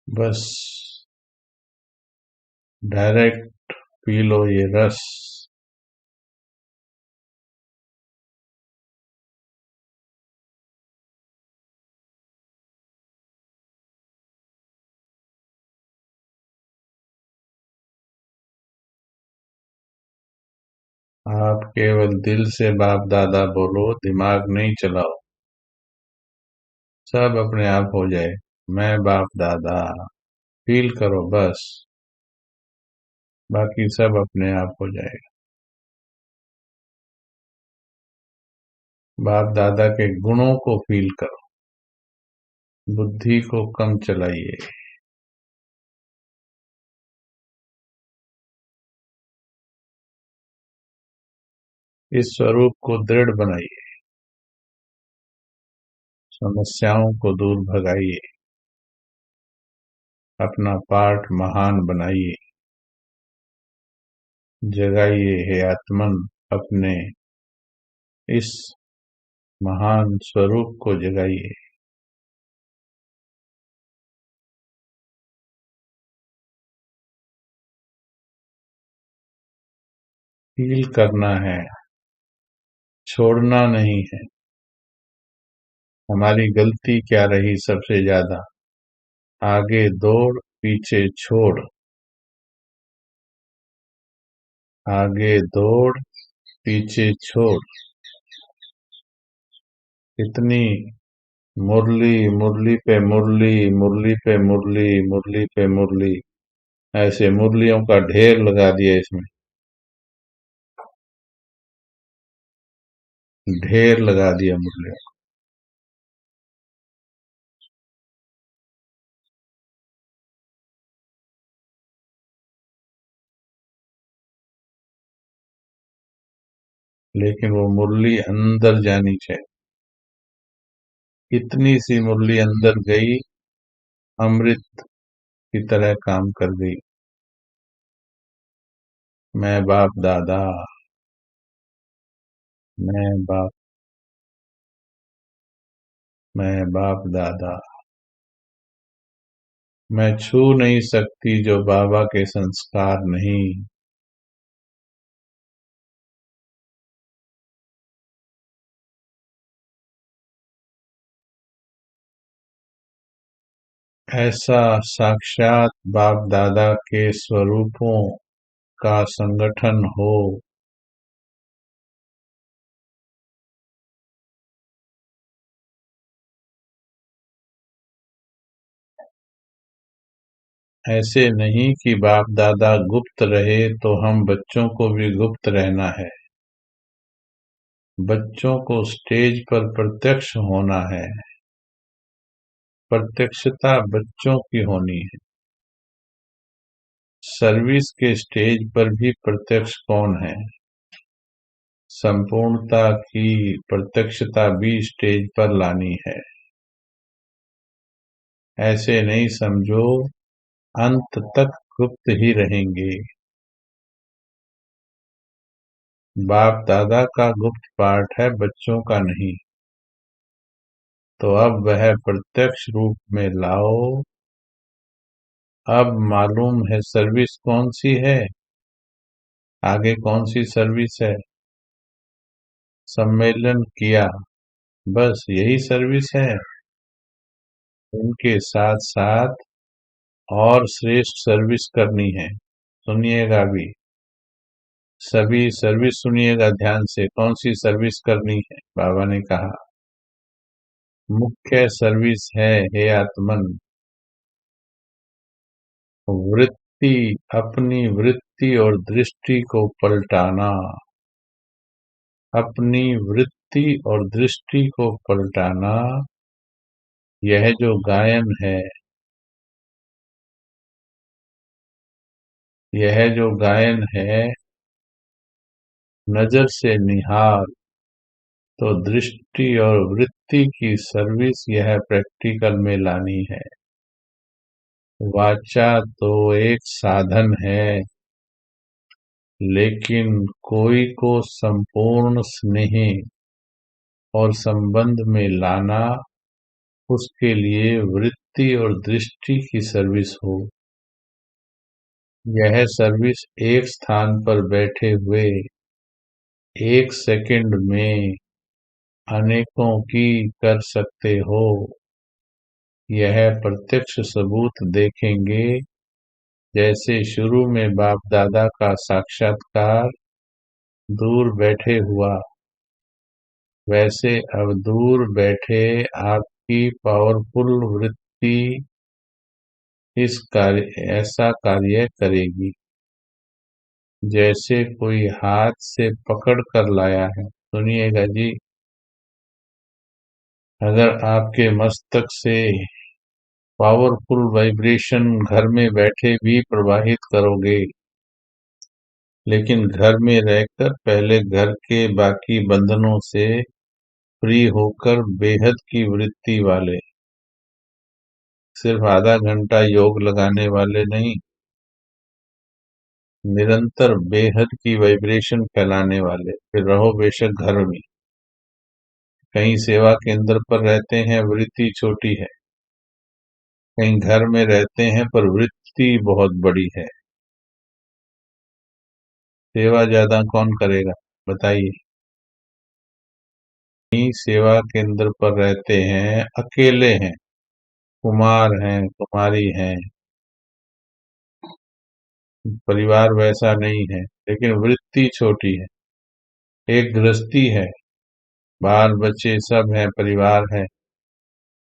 बस डायरेक्ट पी लो ये रस। आप केवल दिल से बाप दादा बोलो, दिमाग नहीं चलाओ। सब अपने आप हो जाए। मैं बाप दादा फील करो बस, बाकी सब अपने आप हो जाएगा। बाप दादा के गुणों को फील करो, बुद्धि को कम चलाइए। इस स्वरूप को दृढ़ बनाइए, समस्याओं को दूर भगाइए, अपना पाठ महान बनाइए। जगाइए हे आत्मन, अपने इस महान स्वरूप को जगाइए। फील करना है, छोड़ना नहीं है। हमारी गलती क्या रही सबसे ज्यादा? आगे दौड़ पीछे छोड़, आगे दौड़ पीछे छोड़। इतनी मुरली, मुरली पे मुरली, मुरली पे मुरली, मुरली पे मुरली, ऐसे मुरलियों का ढेर लगा दिया इसमें, ढेर लगा दिया मुरलियों। लेकिन वो मुरली अंदर जानी चाहिए। इतनी सी मुरली अंदर गई, अमृत की तरह काम कर गई। मैं बाप दादा, मैं बाप, मैं बाप दादा। मैं छू नहीं सकती जो बाबा के संस्कार नहीं। ऐसा साक्षात बाप दादा के स्वरूपों का संगठन हो। ऐसे नहीं कि बाप दादा गुप्त रहे तो हम बच्चों को भी गुप्त रहना है। बच्चों को स्टेज पर प्रत्यक्ष होना है। प्रत्यक्षता बच्चों की होनी है। सर्विस के स्टेज पर भी प्रत्यक्ष कौन है? संपूर्णता की प्रत्यक्षता भी स्टेज पर लानी है। ऐसे नहीं समझो अंत तक गुप्त ही रहेंगे। बाप दादा का गुप्त पाठ है, बच्चों का नहीं। तो अब वह प्रत्यक्ष रूप में लाओ। अब मालूम है सर्विस कौन सी है, आगे कौन सी सर्विस है। सम्मेलन किया, बस यही सर्विस है। उनके साथ साथ और श्रेष्ठ सर्विस करनी है। सुनिएगा भी, सभी सर्विस सुनिएगा ध्यान से। कौन सी सर्विस करनी है? बाबा ने कहा मुख्य सर्विस है हे आत्मन, वृत्ति, अपनी वृत्ति और दृष्टि को पलटाना। अपनी वृत्ति और दृष्टि को पलटाना। यह जो गायन है, यह जो गायन है, नजर से निहार, तो दृष्टि और वृत्ति की सर्विस यह प्रैक्टिकल में लानी है। वाचा तो एक साधन है, लेकिन कोई को संपूर्ण स्नेह और संबंध में लाना, उसके लिए वृत्ति और दृष्टि की सर्विस हो। यह सर्विस एक स्थान पर बैठे हुए एक सेकंड में अनेकों की कर सकते हो। यह प्रत्यक्ष सबूत देखेंगे। जैसे शुरू में बाप दादा का साक्षात्कार दूर बैठे हुआ, वैसे अब दूर बैठे आपकी पावरफुल वृत्ति ऐसा कार्य करेगी जैसे कोई हाथ से पकड़ कर लाया है। सुनिएगा जी, अगर आपके मस्तक से पावरफुल वाइब्रेशन घर में बैठे भी प्रवाहित करोगे, लेकिन घर में रहकर पहले घर के बाकी बंधनों से फ्री होकर बेहद की वृत्ति वाले, सिर्फ आधा घंटा योग लगाने वाले नहीं, निरंतर बेहद की वाइब्रेशन फैलाने वाले, फिर रहो बेशक घर में। कहीं सेवा केंद्र पर रहते हैं, वृत्ति छोटी है, कहीं घर में रहते हैं पर वृत्ति बहुत बड़ी है। सेवा ज्यादा कौन करेगा बताइए। कहीं सेवा केंद्र पर रहते हैं, अकेले हैं, कुमार हैं, कुमारी हैं, परिवार वैसा नहीं है, लेकिन वृत्ति छोटी है। एक गृहस्थी है, बाल बच्चे सब हैं, परिवार है,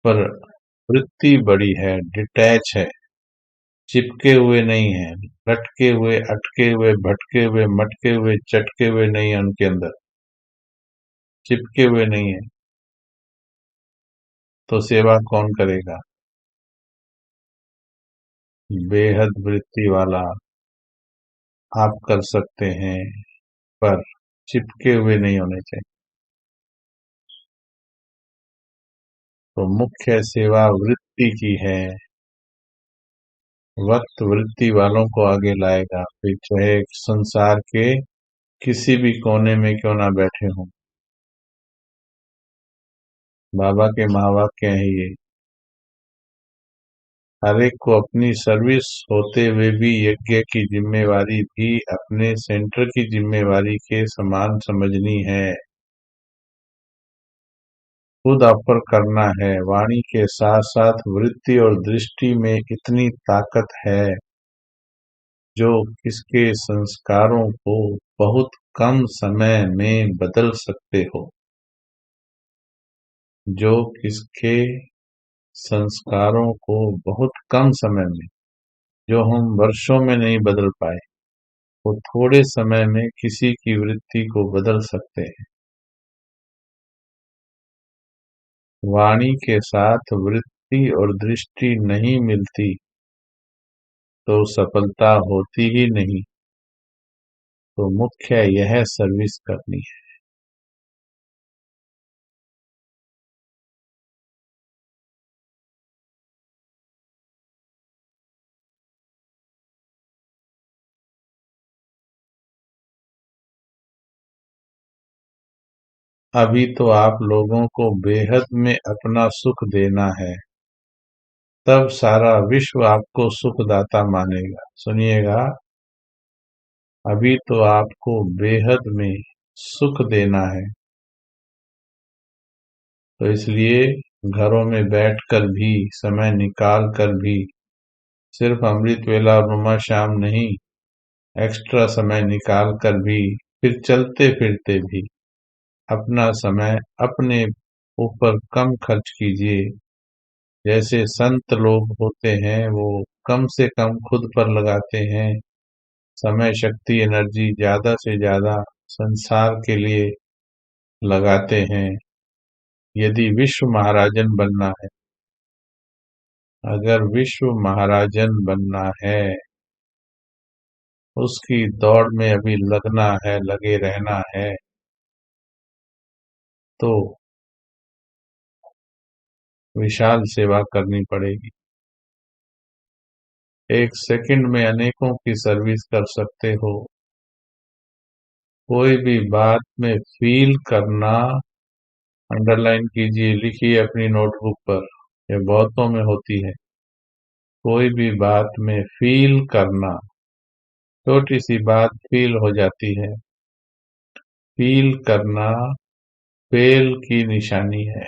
पर वृत्ति बड़ी है, डिटैच है, चिपके हुए नहीं है, लटके हुए, अटके हुए, भटके हुए, मटके हुए, चटके हुए नहीं है, उनके अंदर चिपके हुए नहीं है। तो सेवा कौन करेगा? बेहद वृत्ति वाला आप कर सकते हैं, पर चिपके हुए नहीं होने चाहिए। तो मुख्य सेवा वृत्ति की है। वक्त वृत्ति वालों को आगे लाएगा, फिर चाहे संसार के किसी भी कोने में क्यों ना बैठे हों। बाबा के महावाक्य हैं ये, हर एक को अपनी सर्विस होते हुए भी यज्ञ की जिम्मेवारी भी अपने सेंटर की जिम्मेवारी के समान समझनी है। खुद ऑफर करना है। वाणी के साथ साथ वृत्ति और दृष्टि में इतनी ताकत है जो किसके संस्कारों को बहुत कम समय में बदल सकते हो, जो किसके संस्कारों को बहुत कम समय में, जो हम वर्षों में नहीं बदल पाए, वो थोड़े समय में किसी की वृत्ति को बदल सकते हैं। वाणी के साथ वृत्ति और दृष्टि नहीं मिलती तो सफलता होती ही नहीं। तो मुख्य यह सर्विस करनी है। अभी तो आप लोगों को बेहद में अपना सुख देना है, तब सारा विश्व आपको सुखदाता मानेगा। सुनिएगा, अभी तो आपको बेहद में सुख देना है, तो इसलिए घरों में बैठकर भी, समय निकाल कर भी, सिर्फ अमृत वेला और नुमा शाम नहीं, एक्स्ट्रा समय निकाल कर भी, फिर चलते फिरते भी अपना समय अपने ऊपर कम खर्च कीजिए। जैसे संत लोग होते हैं, वो कम से कम खुद पर लगाते हैं, समय, शक्ति, एनर्जी ज्यादा से ज्यादा संसार के लिए लगाते हैं। यदि विश्व महाराजन बनना है, अगर विश्व महाराजन बनना है, उसकी दौड़ में अभी लगना है, लगे रहना है, तो विशाल सेवा करनी पड़ेगी। एक सेकंड में अनेकों की सर्विस कर सकते हो। कोई भी बात में फील करना, अंडरलाइन कीजिए, लिखिए अपनी नोटबुक पर, यह बहुतों में होती है। कोई भी बात में फील करना, छोटी सी बात फील हो जाती है। फील करना फेल की निशानी है।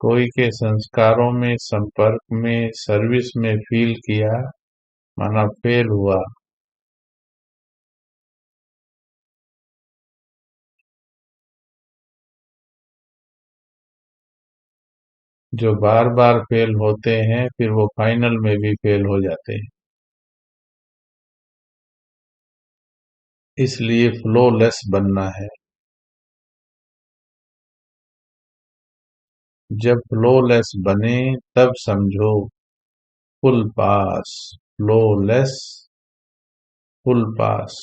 कोई के संस्कारों में, संपर्क में, सर्विस में फील किया, माना फेल हुआ। जो बार बार फेल होते हैं फिर वो फाइनल में भी फेल हो जाते हैं, इसलिए फ्लोलेस बनना है। जब फ्लोलेस बने तब समझो फुल पास। फ्लोलेस, फुल पास।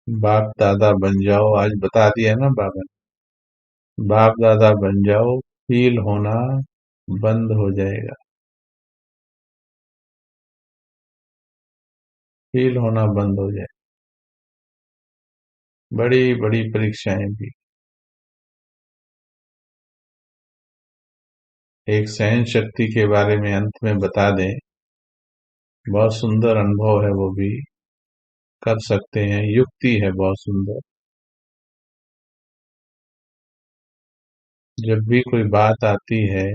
बाप दादा बन जाओ, आज बता दिया ना बाबा ने। बाप दादा बन जाओ, फील होना बंद हो जाएगा। फील होना बंद हो जाएगा। बड़ी बड़ी परीक्षाएं भी। एक सहन शक्ति के बारे में अंत में बता दें, बहुत सुंदर अनुभव है, वो भी कर सकते हैं, युक्ति है बहुत सुंदर। जब भी कोई बात आती है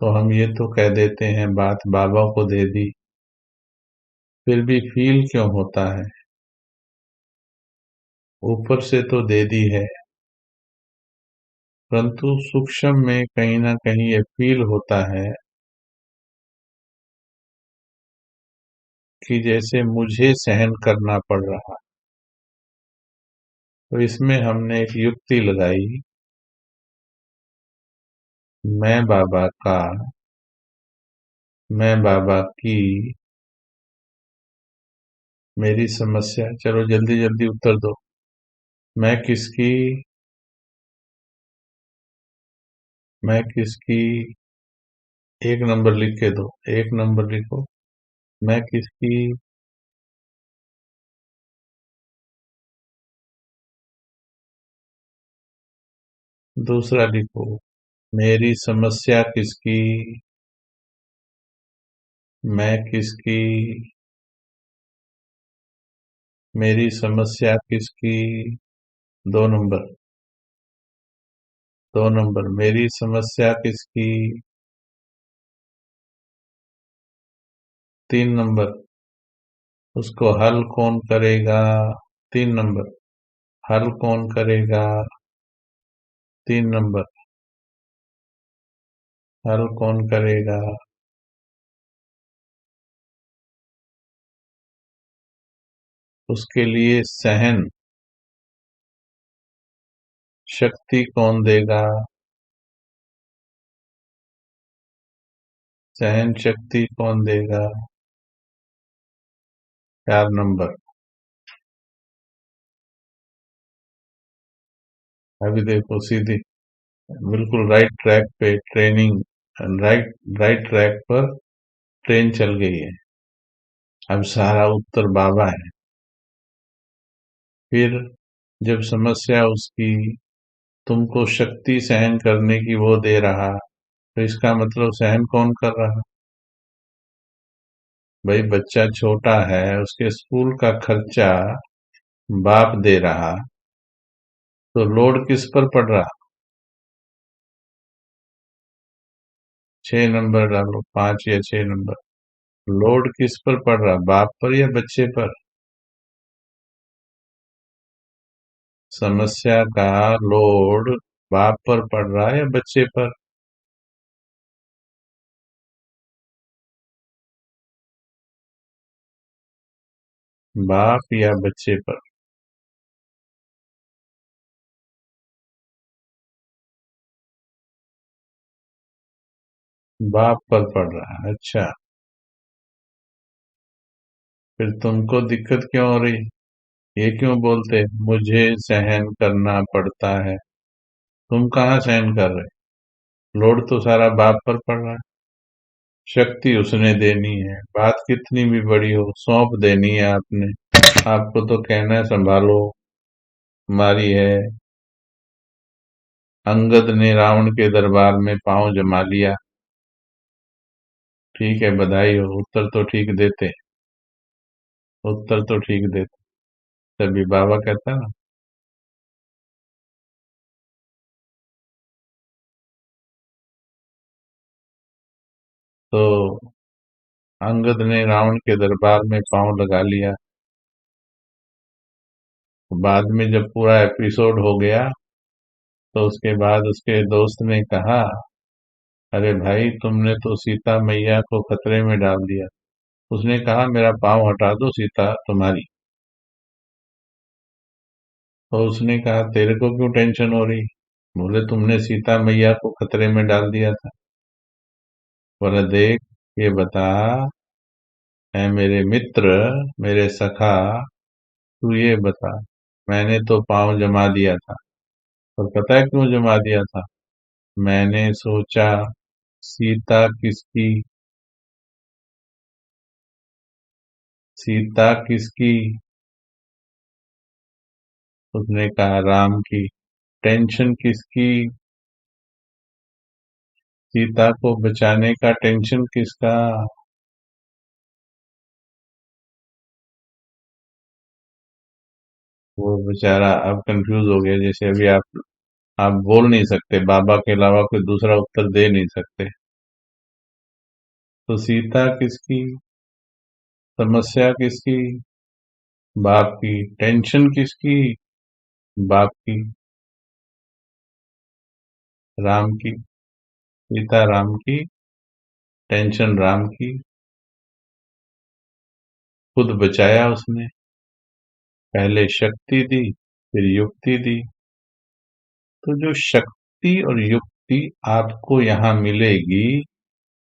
तो हम ये तो कह देते हैं बात बाबा को दे दी, फिर भी फील क्यों होता है? ऊपर से तो दे दी है, परंतु सूक्ष्म में कहीं ना कहीं ये फील होता है कि जैसे मुझे सहन करना पड़ रहा। तो इसमें हमने एक युक्ति लगाई, मैं बाबा का, मैं बाबा की, मेरी समस्या। चलो जल्दी जल्दी उत्तर दो। मैं किसकी? मैं किसकी? एक नंबर लिख के दो, एक नंबर लिखो। मैं किसकी? दूसरा लिखो, मेरी समस्या किसकी? मैं किसकी? मेरी समस्या किसकी? दो नंबर, दो नंबर, मेरी समस्या किसकी? तीन नंबर, उसको हल कौन करेगा? तीन नंबर, हल कौन करेगा? तीन नंबर, हल कौन करेगा? उसके लिए सहन शक्ति कौन देगा? सहन शक्ति कौन देगा? चार नंबर। अभी देखो सीधी, बिल्कुल राइट ट्रैक पे ट्रेनिंग, राइट राइट ट्रैक पर ट्रेन चल गई है। अब सारा उत्तर बाबा है। फिर जब समस्या उसकी तुमको शक्ति सहन करने की वो दे रहा, तो इसका मतलब सहन कौन कर रहा? भाई बच्चा छोटा है, उसके स्कूल का खर्चा बाप दे रहा, तो लोड किस पर पड़ रहा? छह नंबर डालो, पांच या छह नंबर। लोड किस पर पड़ रहा, बाप पर या बच्चे पर? समस्या का लोड बाप पर पड़ रहा है या बच्चे पर? बाप या बच्चे पर? बाप पर पड़ रहा है। अच्छा, फिर तुमको दिक्कत क्यों हो रही? ये क्यों बोलते मुझे सहन करना पड़ता है? तुम कहाँ सहन कर रहे? लोड तो सारा बाप पर पड़ रहा है। शक्ति उसने देनी है, बात कितनी भी बड़ी हो सौंप देनी है आपने। आपको तो कहना है संभालो, हमारी है। अंगद ने रावण के दरबार में पांव जमा लिया। ठीक है, बधाई हो, उत्तर तो ठीक देते, उत्तर तो ठीक देते। तभी बाबा कहता है ना। तो अंगद ने रावण के दरबार में पांव लगा लिया। बाद में जब पूरा एपिसोड हो गया तो उसके बाद उसके दोस्त ने कहा, अरे भाई तुमने तो सीता मैया को खतरे में डाल दिया। उसने कहा, मेरा पाँव हटा दो, सीता तुम्हारी। तो उसने कहा, तेरे को क्यों टेंशन हो रही? बोले, तुमने सीता मैया को खतरे में डाल दिया था। बोला, देख, ये बता, है मेरे मित्र, मेरे सखा, तू ये बता, मैंने तो पाँव जमा दिया था। और पता है क्यों जमा दिया था? मैंने सोचा, सीता किसकी, सीता किसकी? उसने कहा, राम की। टेंशन किसकी? सीता को बचाने का टेंशन किसका? वो बेचारा अब कंफ्यूज हो गया। जैसे अभी आप बोल नहीं सकते, बाबा के अलावा कोई दूसरा उत्तर दे नहीं सकते। तो सीता किसकी, समस्या किसकी? बाप की। टेंशन किसकी? बाप की। राम की। सीता राम की, टेंशन राम की। खुद बचाया उसने। पहले शक्ति दी, फिर युक्ति दी। तो जो शक्ति और युक्ति आपको यहाँ मिलेगी,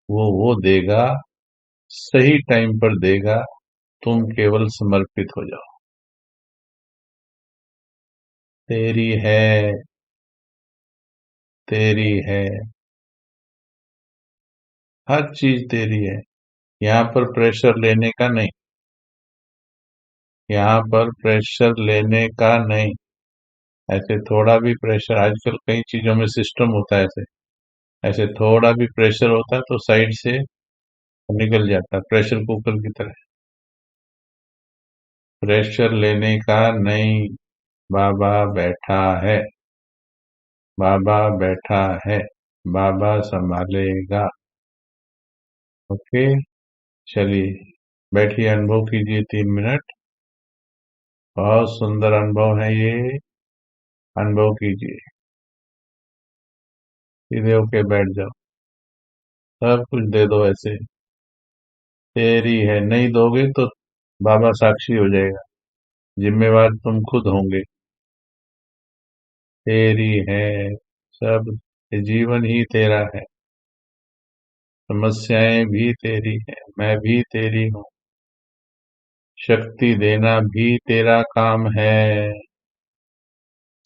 वो देगा, सही टाइम पर देगा। तुम केवल समर्पित हो जाओ। तेरी है, तेरी है, हर चीज तेरी है। यहाँ पर प्रेशर लेने का नहीं, यहाँ पर प्रेशर लेने का नहीं। ऐसे थोड़ा भी प्रेशर, आजकल कई चीजों में सिस्टम होता है ऐसे, ऐसे थोड़ा भी प्रेशर होता है तो साइड से निकल जाता है, प्रेशर कुकर की तरह। प्रेशर लेने का नहीं। बाबा बैठा है, बाबा बैठा है, बाबा संभालेगा। ओके, चलिए, बैठिए, अनुभव कीजिए 3 मिनट। बहुत सुंदर अनुभव है ये, अनुभव कीजिए। सीधे होके बैठ जाओ, सब कुछ दे दो ऐसे। तेरी है, नहीं दोगे तो बाबा साक्षी हो जाएगा, जिम्मेवार तुम खुद होंगे। तेरी है, सब, ये जीवन ही तेरा है, समस्याएं भी तेरी है, मैं भी तेरी हूँ। शक्ति देना भी तेरा काम है,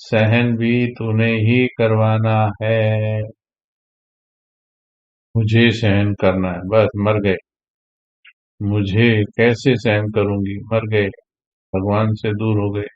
सहन भी तूने ही करवाना है। मुझे सहन करना है, बस मर गए। मुझे कैसे सहन करूंगी, मर गए, भगवान से दूर हो गए।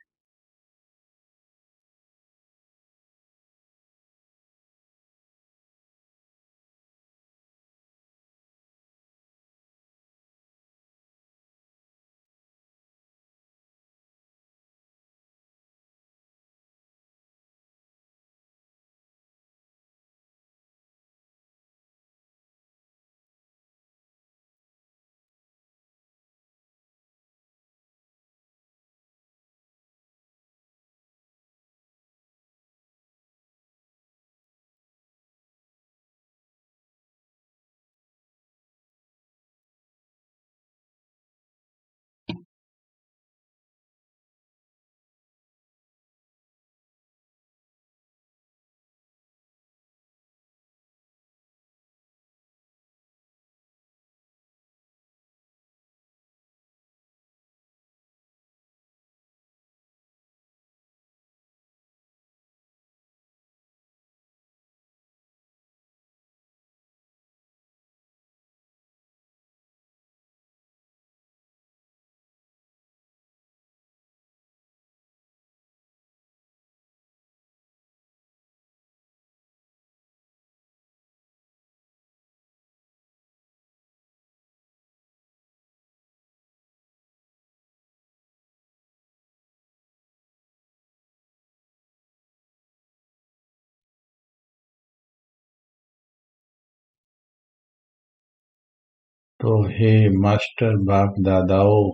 तो हे मास्टर बाप दादाओं,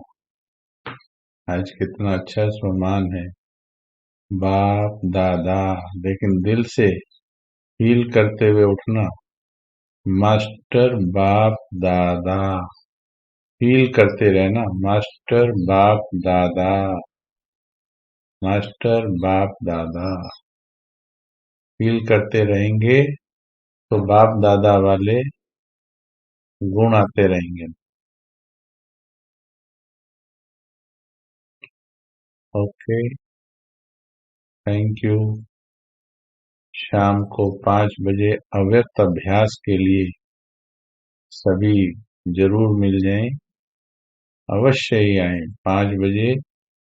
आज कितना अच्छा सम्मान है। बाप दादा, लेकिन दिल से फील करते हुए उठना। मास्टर बाप दादा, फील करते रहना। मास्टर बाप दादा, मास्टर बाप दादा, फील करते रहेंगे तो बाप दादा वाले गुण आते रहेंगे। Okay, thank you. शाम को 5 बजे अव्यक्त अभ्यास के लिए सभी जरूर मिल जाएं। अवश्य ही आए। 5 बजे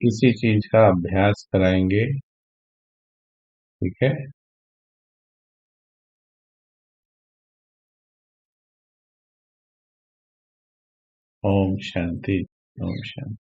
किसी चीज का अभ्यास कराएंगे। ठीक है। ओम शांति। ओम शांति।